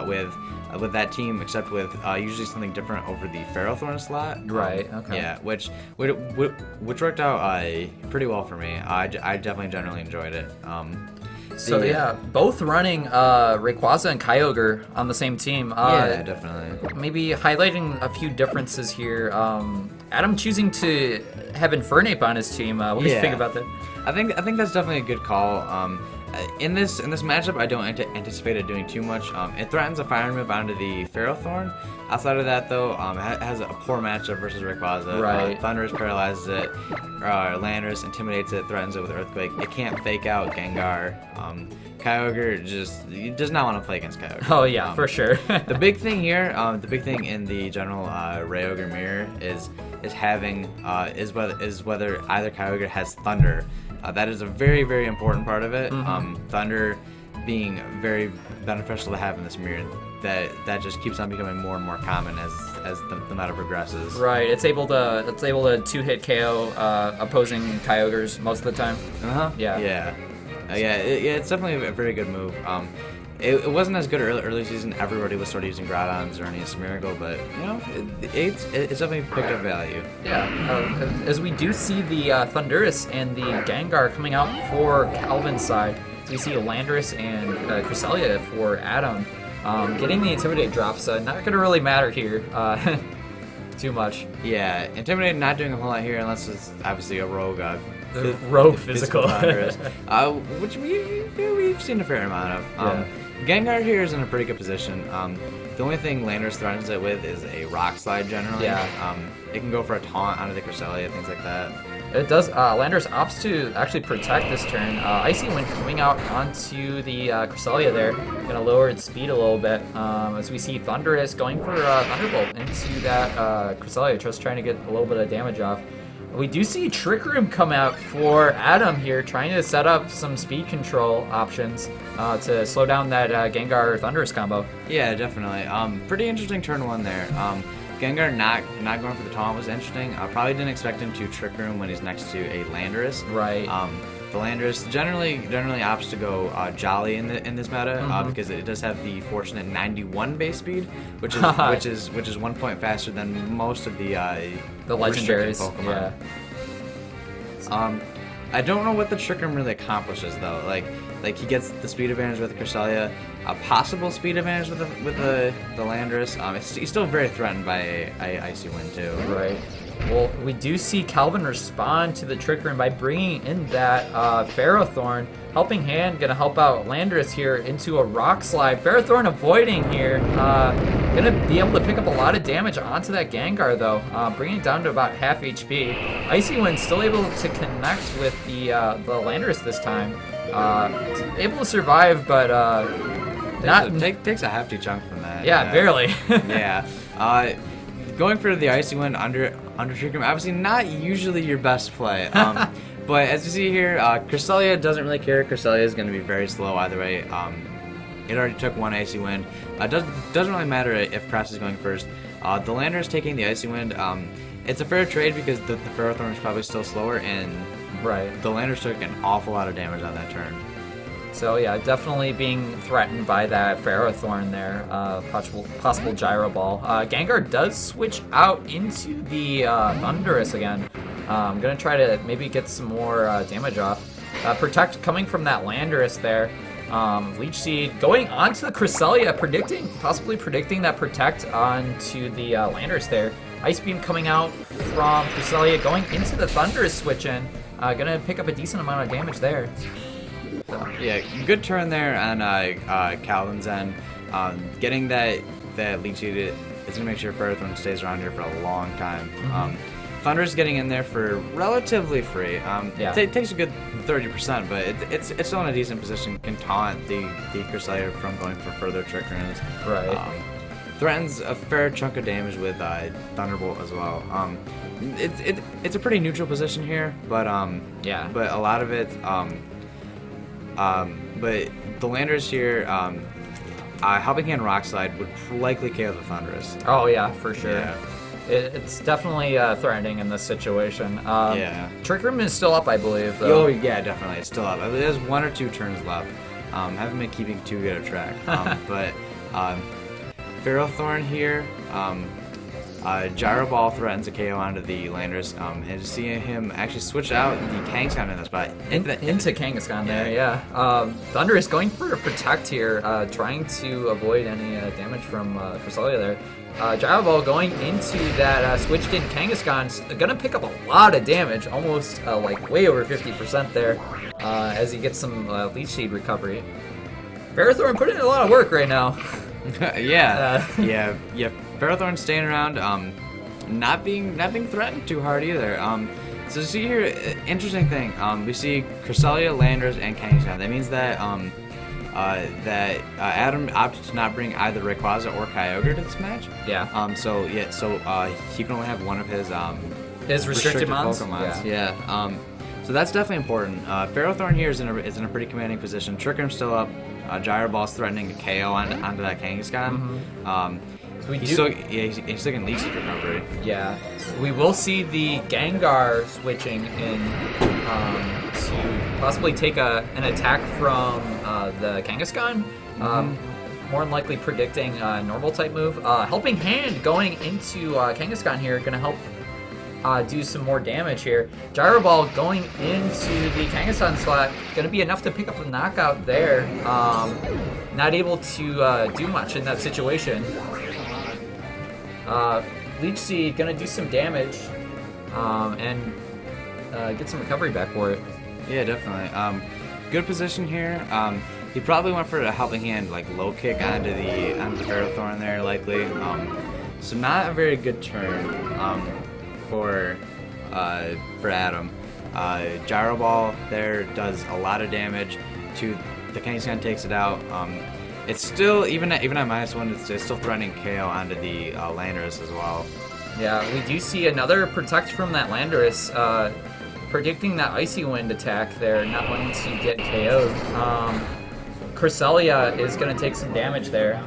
with that team, except with usually something different over the Ferrothorn slot. Right. Okay. Yeah, which worked out pretty well for me. I definitely generally enjoyed it. Both running Rayquaza and Kyogre on the same team. Yeah, definitely. Maybe highlighting a few differences here. Adam choosing to have Infernape on his team. What do you think about that? I think that's definitely a good call. In this matchup, I don't anticipate it doing too much. It threatens a fire move onto the Ferrothorn. Outside of that, though, it has a poor matchup versus Rayquaza. Right. Thundurus paralyzes it. Landorus intimidates it, threatens it with Earthquake. It can't fake out Gengar. Kyogre does not want to play against Kyogre. Oh yeah, for sure. The big thing here, the big thing in the general Kyogre mirror is whether either Kyogre has Thunder. That is a very, very important part of it. Thunder being very beneficial to have in this mirror. That just keeps on becoming more and more common as the meta progresses. Right. It's able to two-hit KO opposing Kyogres most of the time. Yeah. It's definitely a very good move. It wasn't as good early season. Everybody was sort of using Groudon, Xerneas, Miracle, but it's definitely picked up value. Yeah, as we do see the Thundurus and the Gengar coming out for Calvin's side, so we see Landorus and Cresselia for Adam. Getting the Intimidate drops, not going to really matter here too much. Yeah, Intimidate not doing a whole lot here unless it's obviously a rogue. Rogue physical. Which we've seen a fair amount of. Gengar here is in a pretty good position. The only thing Landorus threatens it with is a Rock Slide generally. Yeah. It can go for a Taunt onto the Cresselia, things like that. It does. Landorus opts to actually protect this turn. Icy Wind coming out onto the Cresselia there, gonna lower its speed a little bit. As we see Thundurus going for Thunderbolt into that Cresselia, just trying to get a little bit of damage off. We do see Trick Room come out for Adam here, trying to set up some speed control options to slow down that Gengar Thundurus combo. Yeah, definitely. Pretty interesting turn one there. Gengar not going for the taunt was interesting. I probably didn't expect him to Trick Room when he's next to a Landorus. Right. The Landorus generally opts to go Jolly in this meta because it does have the fortunate 91 base speed, which is 1 point faster than most of the legendaries. Pokemon. Yeah. I don't know what the Trick Room really accomplishes though. Like he gets the speed advantage with the Cresselia, a possible speed advantage with the Landorus. He's still very threatened by a Icy Wind too. Right. Well, we do see Calvin respond to the Trick Room by bringing in that Ferrothorn. Helping Hand gonna help out Landorus here into a Rock Slide. Ferrothorn avoiding here. Gonna be able to pick up a lot of damage onto that Gengar though, bringing it down to about half HP. Icy Wind still able to connect with the Landorus this time. Able to survive, but takes a hefty chunk from that. Yeah, barely. Yeah. Going for the Icy Wind under Trick Room, obviously not usually your best play. But as you see here, Cresselia doesn't really care. Cresselia is going to be very slow either way. It already took one Icy Wind. Doesn't really matter if Cress is going first. The Lander is taking the Icy Wind. It's a fair trade because the Ferrothorn is probably still slower, and the Landers took an awful lot of damage on that turn. So yeah, definitely being threatened by that Ferrothorn there, possible Gyro Ball. Gengar does switch out into the Thundurus again. I'm gonna try to maybe get some more damage off. Protect coming from that Landorus there. Leech Seed going onto the Cresselia, possibly predicting that Protect onto the Landorus there. Ice Beam coming out from Cresselia, going into the Thundurus switch in. Gonna pick up a decent amount of damage there. So. Yeah, good turn there on Calvin's end. Getting that Leech Seed is gonna make sure Ferrothorn stays around here for a long time. Thunder's getting in there for relatively free. It takes a good 30%, but it's still in a decent position. Can taunt the Cresselia from going for further Trick Rooms. Right. Threatens a fair chunk of damage with Thunderbolt as well. It's a pretty neutral position here, but but a lot of it. But the Landers here, Helping Hand Rock Slide would likely KO the Thundurus. Oh yeah, for sure. Yeah. It's definitely threatening in this situation. Trick Room is still up, I believe, though. Oh, yeah, definitely. It's still up. There's 1 or 2 turns left. Haven't been keeping too good a track. But Ferrothorn here. Gyro Ball threatens a KO onto the Landers, and to see him actually switch out the Kangaskhan in the spot. Into Kangaskhan there, yeah. Thunder is going for a protect here, trying to avoid any damage from Cresselia there. Gyro Ball going into that switched in Kangaskhan's gonna pick up a lot of damage, almost like way over 50% there, as he gets some Leech Seed recovery. Ferrothorn putting in a lot of work right now. yeah. Ferrothorn staying around, not being threatened too hard either. So see here, interesting thing. We see Cresselia, Landers, and Kangaskhan. That means that Adam opted to not bring either Rayquaza or Kyogre to this match. Yeah. So he can only have one of his restricted Pokemons. Yeah. So that's definitely important. Ferrothorn here is in a pretty commanding position. Tricker's still up. Gyro Ball's threatening a KO onto that Kangaskhan. He's still getting Leech Seed recovery. Yeah. We will see the Gengar switching in to possibly take an attack from the Kangaskhan. More than likely predicting a normal type move. Helping Hand going into Kangaskhan here, going to help do some more damage here. Gyro Ball going into the Kangaskhan slot, going to be enough to pick up a knockout there. Not able to do much in that situation. Leech Seed going to do some damage and get some recovery back for it. Yeah, definitely. Good position here. He probably went for a helping hand, like low kick onto the Ferrothorn there, likely. So not a very good turn for Adam. Gyro Ball there does a lot of damage to the Kangaskhan, takes it out. It's still, even at -1, it's still threatening KO onto the Landorus as well. Yeah, we do see another protect from that Landorus, predicting that Icy Wind attack there, not wanting to get KO'd. Cresselia is going to take some damage there.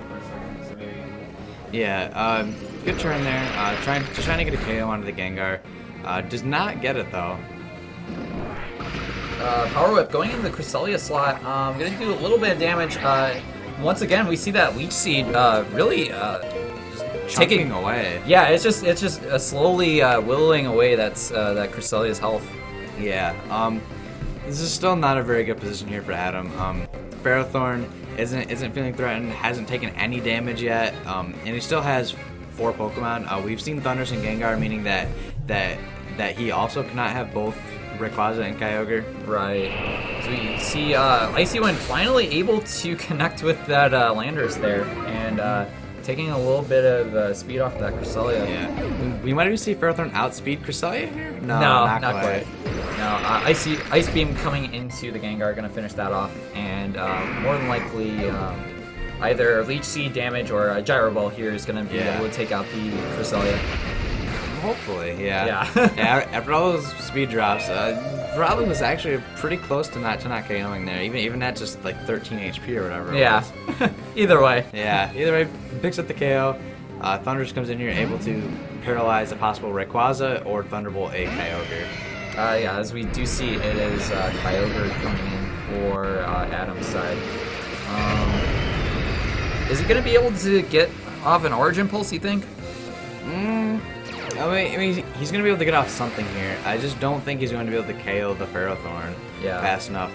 Yeah, good turn there. Trying to get a KO onto the Gengar. Does not get it though. Power Whip going into the Cresselia slot. Going to do a little bit of damage. Once again, we see that Leech Seed really taking away. Yeah, it's just slowly whittling away that Cresselia's health. Yeah. This is still not a very good position here for Adam. Ferrothorn isn't feeling threatened, hasn't taken any damage yet, and he still has 4 Pokemon. We've seen Thundurus and Gengar, meaning that he also cannot have both Rayquaza and Kyogre. Right. So we see Icy Wind finally able to connect with that Landorus there, and taking a little bit of speed off that Cresselia. Yeah. We might even see Ferrothorn outspeed Cresselia here? No, not quite. No, Ice Beam coming into the Gengar, going to finish that off, and more than likely either Leech Seed damage or a Gyro Ball here is going to be able to take out the Cresselia. Hopefully, yeah. After all those speed drops, probably was actually pretty close to not KOing there, even at just like 13 HP or whatever. Yeah. Either way. Yeah. Either way, picks up the KO. Thundurus comes in here, able to paralyze a possible Rayquaza or Thunderbolt a Kyogre. Yeah, as we do see, it is Kyogre coming in for Adam's side. Is he going to be able to get off an Origin Pulse, you think? I mean, he's going to be able to get off something here. I just don't think he's going to be able to KO the Ferrothorn fast enough.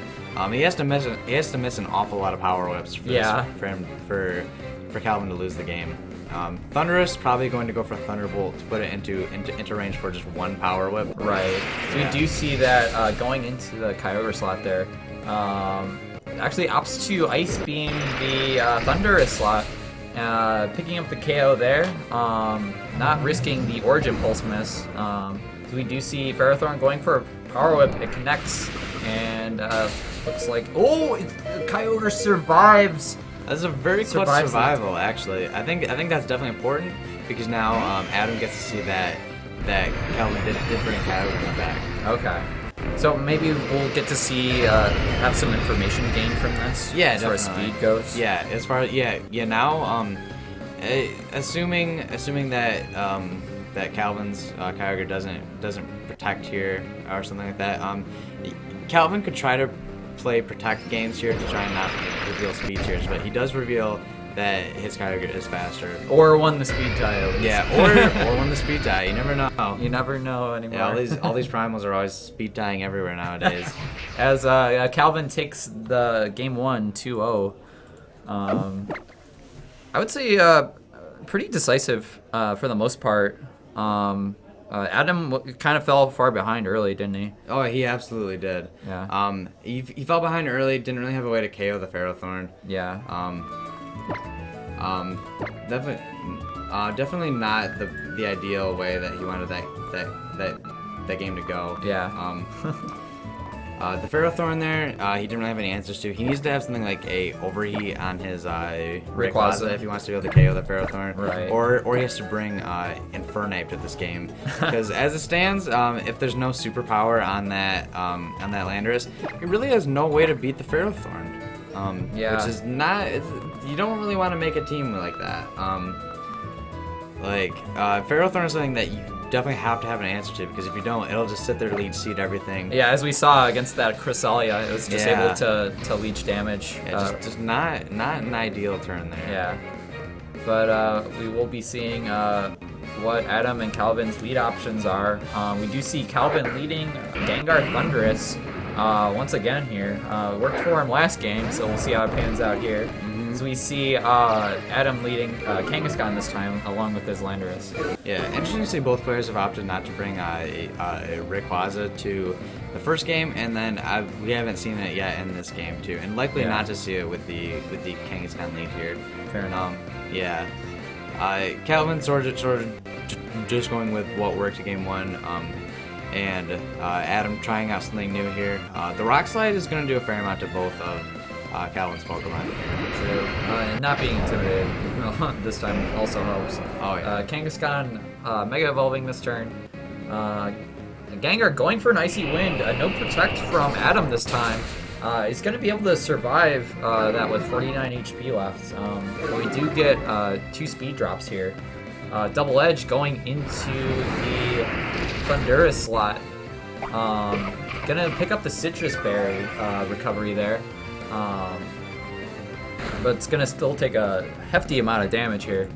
He has to miss an awful lot of Power Whips for Calvin to lose the game. Thundurus probably going to go for Thunderbolt to put it into range for just 1 Power Whip. Right. So we do see that going into the Kyogre slot there. Actually opts to Ice Beam the Thundurus slot, picking up the KO there. Not risking the Origin Pulse miss. So we do see Ferrothorn going for a Power Whip. It connects, and looks like Kyogre survives. That's a very close survival, actually. I think that's definitely important because now Adam gets to see that Calvin did bring Kyogre back. Okay. So maybe we'll get to see have some information gained from this. Yeah, as far as speed goes. Yeah, as far as now, assuming that that Calvin's Kyogre doesn't protect here or something like that, Calvin could try to play protect games here to try and not reveal speed tiers, but he does reveal that his Kyogre is faster. Or won the speed tie. At least. Yeah, or won the speed tie. You never know. You never know anymore. Yeah, all these primals are always speed tying everywhere nowadays. As Calvin takes the game 1 2-0. I would say pretty decisive for the most part. Adam kind of fell far behind early, didn't he? Oh, he absolutely did. Yeah. He fell behind early. Didn't really have a way to KO the Ferrothorn. Yeah. Definitely not the ideal way that he wanted that game to go. Yeah. The Ferrothorn there, he didn't really have any answers to. He needs to have something like a overheat on his Rayquaza if he wants to be able to KO the Ferrothorn. Right. Or he has to bring Infernape to this game. Because as it stands, if there's no superpower on that Landorus, he really has no way to beat the Ferrothorn. Yeah. Which is not. You don't really want to make a team like that. Ferrothorn is something that you definitely have to have an answer to, because if you don't, it'll just sit there, leech seed everything. Yeah, as we saw against that Cresselia, it was just able to leech damage. Yeah, just not an ideal turn there. Yeah, but we will be seeing what Adam and Calvin's lead options are. We do see Calvin leading Gengar Thundurus once again here. Worked for him last game, so we'll see how it pans out here. So we see Adam leading Kangaskhan this time, along with his Landorus. Yeah, interesting to see both players have opted not to bring a Rayquaza to the first game, and then we haven't seen it yet in this game too, and likely not to see it with the Kangaskhan lead here. Fair enough. Yeah. Calvin sort of just going with what worked in game 1. And Adam trying out something new here. The Rock Slide is going to do a fair amount to both of Calvin's Pokemon. True. And not being intimidated this time also helps. Oh, yeah. Kangaskhan Mega Evolving this turn. Gengar going for an Icy Wind. No Protect from Adam this time. He's going to be able to survive that with 49 HP left. We do get 2 speed drops here. Double Edge going into the Thundurus slot. Gonna pick up the Citrus Berry recovery there. But it's gonna still take a hefty amount of damage here.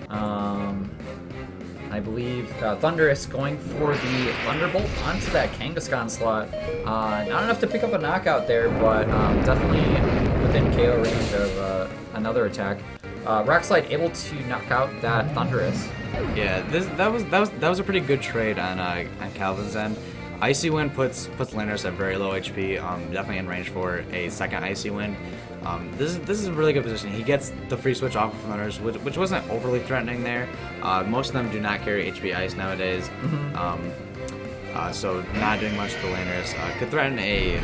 I believe Thundurus going for the Thunderbolt onto that Kangaskhan slot. Not enough to pick up a knockout there, but definitely within KO range of another attack. Rock Slide able to knock out that Thundurus. Yeah, that was a pretty good trade on Calvin's end. Icy Wind puts Landorus at very low HP, definitely in range for a second Icy Wind. This is a really good position. He gets the free switch off of Landorus, which wasn't overly threatening there. Most of them do not carry HP Ice nowadays. So not doing much to Landorus. Could threaten a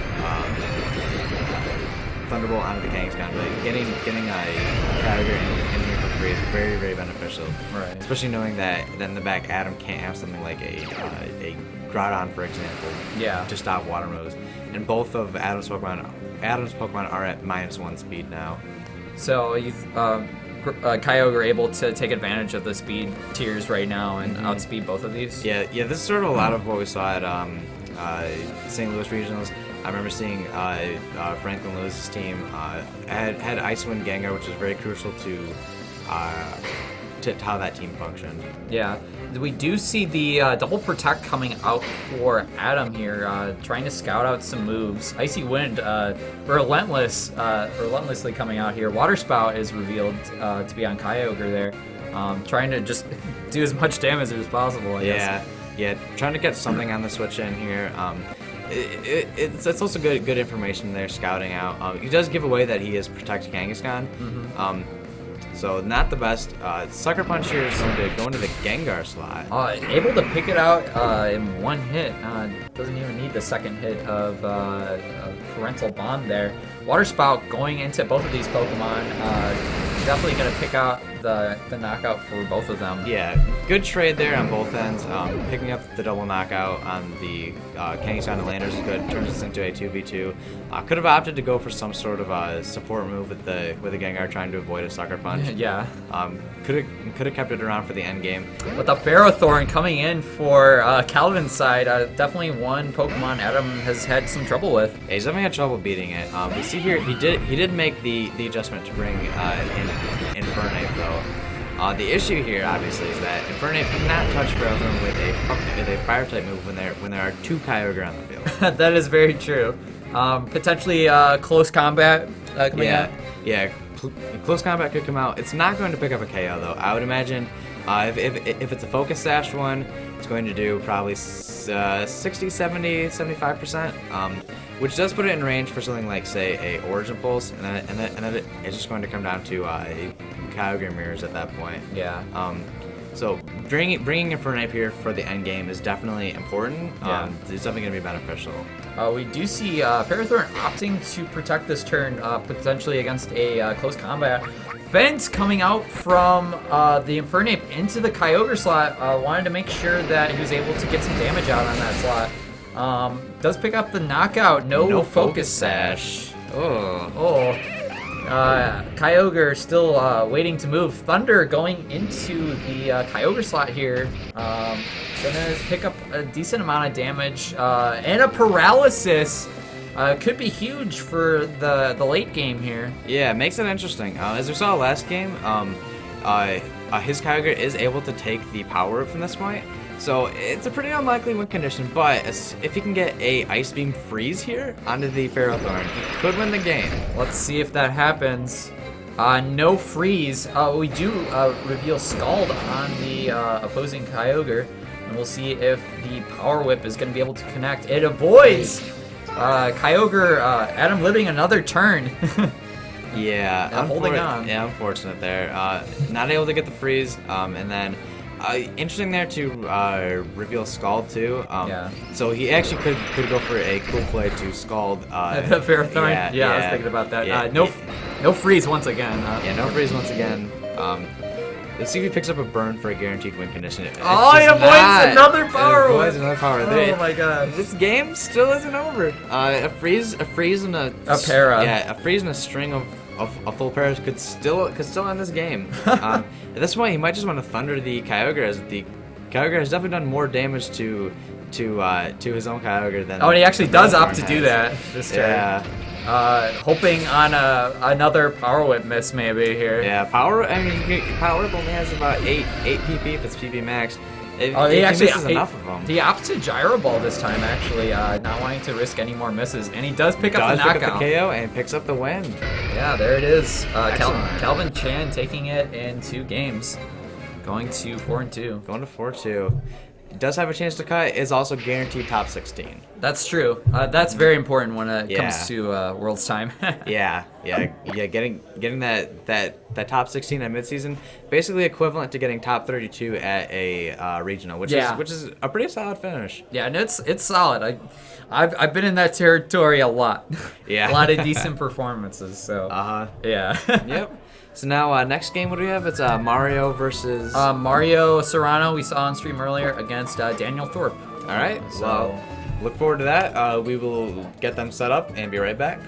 Thunderbolt onto the Kangaskhan, but getting a Kyogre in here for free is very, very beneficial. Right. Especially knowing that in the back, Adam can't have something like a Groudon, for example, to stop water moves. And both of Adam's Pokemon are at -1 speed now. So Kyogre able to take advantage of the speed tiers right now and outspeed both of these? Yeah, this is sort of a lot of what we saw at St. Louis Regionals. I remember seeing Franklin Lewis's team had Ice Wind Gengar, which is very crucial to how that team functioned. Yeah, we do see the Double Protect coming out for Adam here, trying to scout out some moves. Icy Wind, relentlessly coming out here. Water Spout is revealed to be on Kyogre there, trying to just do as much damage as possible, I guess. Yeah, trying to get something on the switch in here. It's also good information there, scouting out. He does give away that he is Protect Kangaskhan. So not the best. Sucker Punch here is going to go into the Gengar slot. Able to pick it out in one hit. Doesn't even need the second hit of Parental Bond there. Water Spout going into both of these Pokemon. Definitely going to pick out the knockout for both of them. Yeah, good trade there on both ends. Picking up the double knockout on the Kangaskhan and Landorus is good. Turns us into a 2v2. Could have opted to go for some sort of support move with the Gengar, trying to avoid a Sucker Punch. Yeah. Could have kept it around for the end game. But the Ferrothorn coming in for Calvin's side, definitely one Pokemon Adam has had some trouble with. Yeah, he's definitely had trouble beating it. We see here he did make the adjustment to bring in Infernape though. The issue here, obviously, is that Infernape cannot touch Ferrothorn with a fire type move when there are 2 Kyogre on the field. That is very true. Potentially close combat coming out. Yeah. Close combat could come out. It's not going to pick up a KO though. I would imagine if it's a Focus Sash one, it's going to do probably 60, 70, 75%, which does put it in range for something like, say, a Origin Pulse, and then it's just going to come down to Kyogre mirrors at that point. Yeah. So bringing Infernape here for the end game is definitely important. Yeah. It's definitely going to be beneficial. We do see Ferrothorn opting to protect this turn, potentially against a close combat. Fence coming out from the Infernape into the Kyogre slot. Wanted to make sure that he was able to get some damage out on that slot. Does pick up the knockout. No Focus Sash. Oh. Kyogre still waiting to move. Thunder going into the Kyogre slot here. Gonna pick up a decent amount of damage and a paralysis. Could be huge for the late game here. Yeah, it makes it interesting. As we saw last game, his Kyogre is able to take the power up from this point. So it's a pretty unlikely win condition, but if he can get a Ice Beam Freeze here onto the Ferrothorn, he could win the game. Let's see if that happens. No freeze. We do reveal Scald on the opposing Kyogre, and we'll see if the Power Whip is going to be able to connect. It avoids Kyogre. Adam living another turn. Yeah, holding on. Yeah, unfortunate there. Not able to get the freeze, and then interesting there to reveal Scald too. Yeah. So he actually could go for a cool play to Scald. The Ferrothorn. Yeah, I was thinking about that. Yeah, no freeze once again. No freeze once again. Let's see if he picks up a burn for a guaranteed win condition. He avoids another power. Oh my god! This game still isn't over. A freeze and a para. Yeah, a freeze and a string of full pairs could still end this game. At this point, he might just want to thunder the Kyogre, as the Kyogre has definitely done more damage to his own Kyogre than. Oh, and he actually does opt to do that this turn. Yeah. Hoping on another Power Whip miss maybe here. Yeah, Power Whip only has about 8 PP if it's PP max. He actually misses enough of them. He opts to Gyro Ball this time, actually, not wanting to risk any more misses, and he does pick up the knockout. Pick up the KO and picks up the win. Yeah, there it is. Calvin Chan taking it in 2 games, going to 4-2. Going to 4-2. Does have a chance to cut. Is also guaranteed top 16. That's true. That's very important when it comes to Worlds time. Yeah. Getting that top 16 at midseason, basically equivalent to getting top 32 at a regional, which is a pretty solid finish. Yeah, and it's solid. I've been in that territory a lot. Yeah, a lot of decent performances. So. Yeah. Yep. So now, next game, what do we have? It's Mario versus... Mario Serrano, we saw on stream earlier, against Daniel Thorpe. All right, so look forward to that. We will get them set up and be right back.